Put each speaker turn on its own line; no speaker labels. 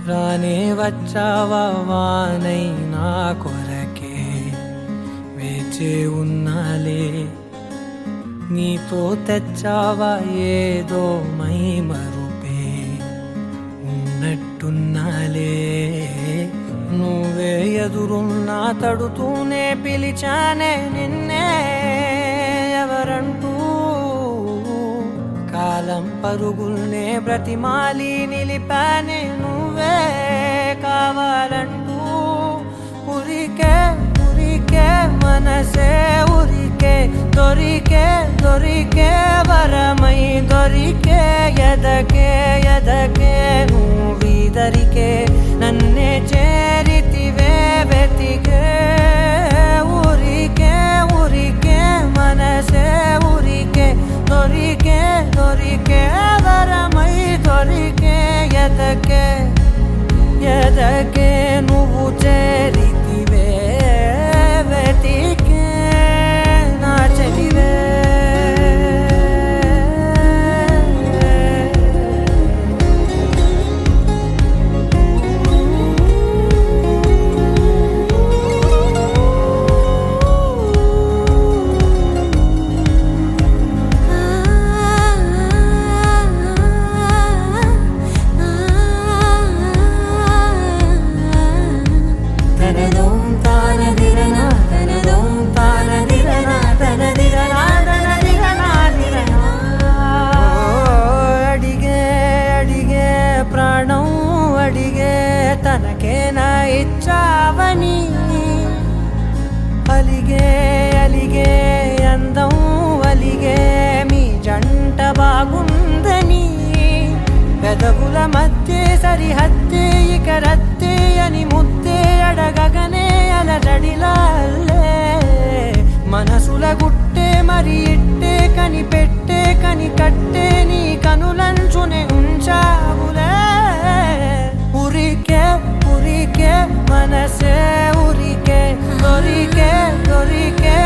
రానే వచ్చావా వానై నా కొరకే వేచే ఉన్నాలే నీతో తెచ్చావా ఏదో మై మరుపే ఉన్నట్టున్నాలే నువ్వే ఎదురున్నా తడుతూనే పిలిచానే నిన్నే ఎవరంటూ కాలం పరుగుల్నే బ్రతిమాలి నిలిపానే నువ్వే కావాలంటూ ఉరికే ఉరికే మనసే ఉరికే దొరికే దొరికే వరమై దొరికే ఎదకే ఎదకే నువ్విదరికే నన్నే చేరితివే వెతికే ఉరికే ఉరికే మనసే ఉరికే దొరికే దొరికే వరమై దొరికే ఎదకే ఎదకే నువ్వు చేరితివే వెతికే నా చెలివే తనకేనా ఇచ్చావని అలిగే అలిగే అందం అలిగే మీ జంట బాగుందని పెదవుల మధ్య సరిహద్దే ఇక రద్దే అని ముద్దే అడగగనే అలజడిలాల్లే మనసుల గుట్టే మరి ఇట్టే కనిపెట్టే కని కట్టే నీ కనులంచునే ఉంచావులే ఉరికే ఉరికే మనసే ఉరికే దొరికే దొరికే